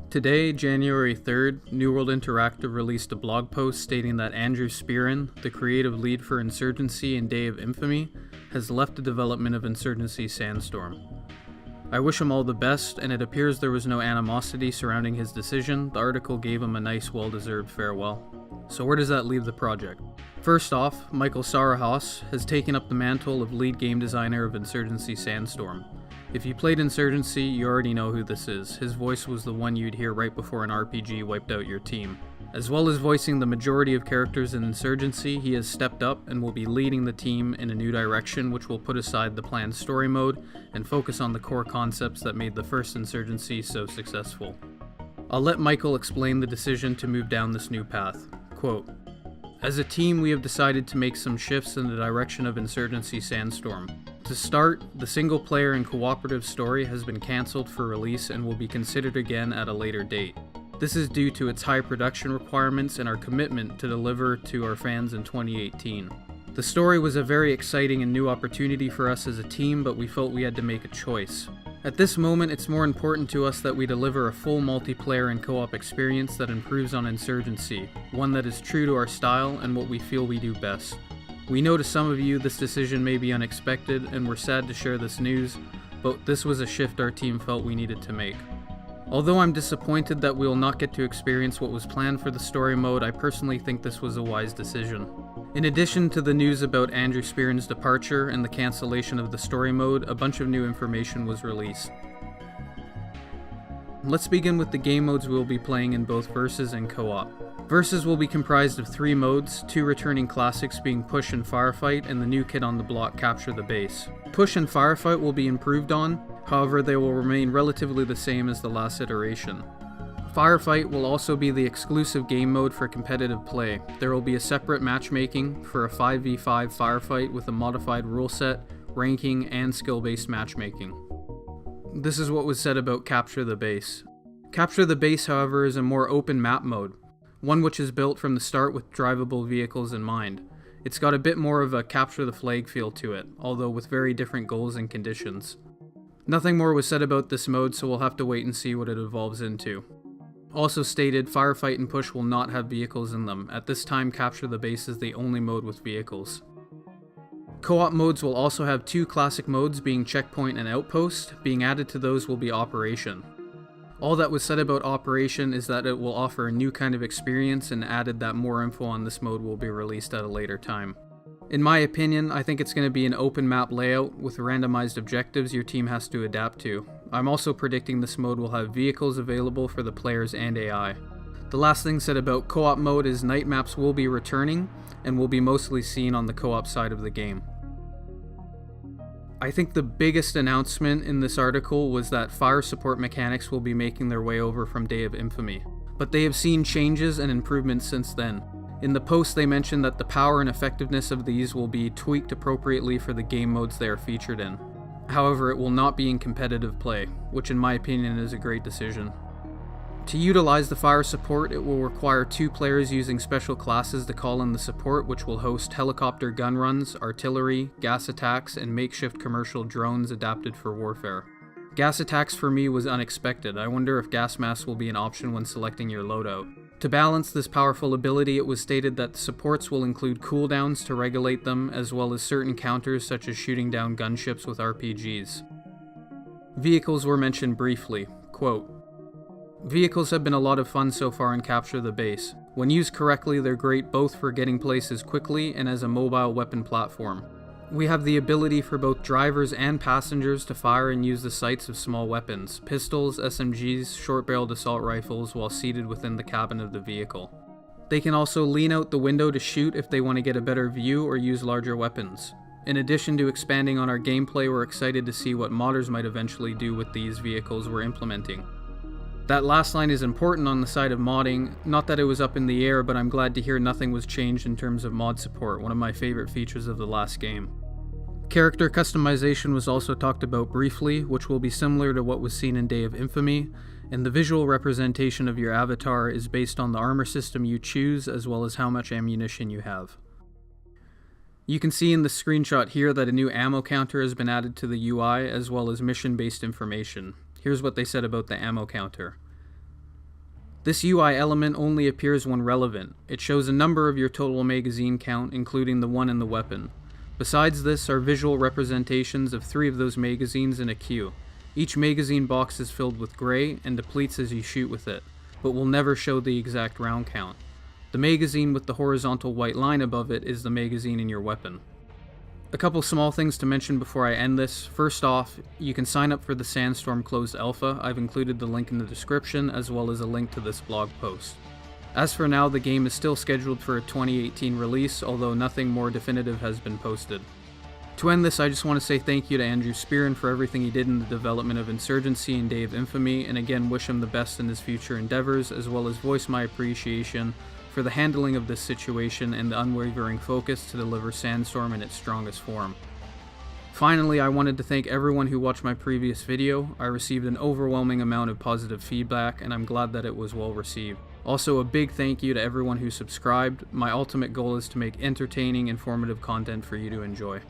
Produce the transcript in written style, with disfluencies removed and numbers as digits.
Today, January 3rd, New World Interactive released a blog post stating that Andrew Spearin, the creative lead for Insurgency and Day of Infamy, has left the development of Insurgency Sandstorm. I wish him all the best, and it appears there was no animosity surrounding his decision. The article gave him a nice, well-deserved farewell. So where does that leave the project? First off, Michael Sarahaus has taken up the mantle of lead game designer of Insurgency Sandstorm. If you played Insurgency, you already know who this is. His voice was the one you'd hear right before an RPG wiped out your team. As well as voicing the majority of characters in Insurgency, he has stepped up and will be leading the team in a new direction, which will put aside the planned story mode and focus on the core concepts that made the first Insurgency so successful. I'll let Michael explain the decision to move down this new path. Quote, "As a team, we have decided to make some shifts in the direction of Insurgency Sandstorm. To start, the single-player and cooperative story has been cancelled for release and will be considered again at a later date. This is due to its high production requirements and our commitment to deliver to our fans in 2018. The story was a very exciting and new opportunity for us as a team, but we felt we had to make a choice. At this moment, it's more important to us that we deliver a full multiplayer and co-op experience that improves on Insurgency, one that is true to our style and what we feel we do best. We know to some of you this decision may be unexpected, and we're sad to share this news, but this was a shift our team felt we needed to make. Although I'm disappointed that we will not get to experience what was planned for the story mode, I personally think this was a wise decision." In addition to the news about Andrew Spearin's departure and the cancellation of the story mode, a bunch of new information was released. Let's begin with the game modes we will be playing in both Versus and Co-op. Versus will be comprised of 3 modes, 2 returning classics being Push and Firefight, and the new kid on the block, Capture the Base. Push and Firefight will be improved on, however they will remain relatively the same as the last iteration. Firefight will also be the exclusive game mode for competitive play. There will be a separate matchmaking for a 5v5 firefight with a modified rule set, ranking, and skill-based matchmaking. This is what was said about Capture the Base. Capture the Base, however, is a more open map mode, one which is built from the start with drivable vehicles in mind. It's got a bit more of a capture the flag feel to it, although with very different goals and conditions. Nothing more was said about this mode, so we'll have to wait and see what it evolves into. Also stated, Firefight and Push will not have vehicles in them. At this time, Capture the Base is the only mode with vehicles. Co-op modes will also have 2 classic modes, being Checkpoint and Outpost. Being added to those will be Operation. All that was said about Operation is that it will offer a new kind of experience, and added that more info on this mode will be released at a later time. In my opinion, I think it's going to be an open map layout with randomized objectives your team has to adapt to. I'm also predicting this mode will have vehicles available for the players and AI. The last thing said about co-op mode is night maps will be returning and will be mostly seen on the co-op side of the game. I think the biggest announcement in this article was that fire support mechanics will be making their way over from Day of Infamy, but they have seen changes and improvements since then. In the post they mentioned that the power and effectiveness of these will be tweaked appropriately for the game modes they are featured in. However, it will not be in competitive play, which in my opinion is a great decision. To utilize the fire support, it will require 2 players using special classes to call in the support, which will host helicopter gun runs, artillery, gas attacks, and makeshift commercial drones adapted for warfare. Gas attacks for me was unexpected. I wonder if gas masks will be an option when selecting your loadout. To balance this powerful ability, it was stated that the supports will include cooldowns to regulate them, as well as certain counters such as shooting down gunships with RPGs. Vehicles were mentioned briefly. Quote, "Vehicles have been a lot of fun so far in Capture the Base. When used correctly, they're great both for getting places quickly and as a mobile weapon platform. We have the ability for both drivers and passengers to fire and use the sights of small weapons, pistols, SMGs, short-barreled assault rifles while seated within the cabin of the vehicle. They can also lean out the window to shoot if they want to get a better view or use larger weapons. In addition to expanding on our gameplay, we're excited to see what modders might eventually do with these vehicles we're implementing." That last line is important on the side of modding. Not that it was up in the air, but I'm glad to hear nothing was changed in terms of mod support, one of my favorite features of the last game. Character customization was also talked about briefly, which will be similar to what was seen in Day of Infamy, and the visual representation of your avatar is based on the armor system you choose as well as how much ammunition you have. You can see in the screenshot here that a new ammo counter has been added to the UI as well as mission-based information. Here's what they said about the ammo counter. This UI element only appears when relevant. It shows a number of your total magazine count, including the one in the weapon. Besides this are visual representations of 3 of those magazines in a queue. Each magazine box is filled with gray and depletes as you shoot with it, but will never show the exact round count. The magazine with the horizontal white line above it is the magazine in your weapon. A couple small things to mention before I end this. First off, you can sign up for the Sandstorm closed alpha. I've included the link in the description, as well as a link to this blog post. As for now, the game is still scheduled for a 2018 release, although nothing more definitive has been posted. To end this, I just want to say thank you to Andrew Spearin for everything he did in the development of Insurgency and Day of Infamy, and again wish him the best in his future endeavors, as well as voice my appreciation for the handling of this situation and the unwavering focus to deliver Sandstorm in its strongest form. Finally, I wanted to thank everyone who watched my previous video. I received an overwhelming amount of positive feedback, and I'm glad that it was well received. Also, a big thank you to everyone who subscribed. My ultimate goal is to make entertaining, informative content for you to enjoy.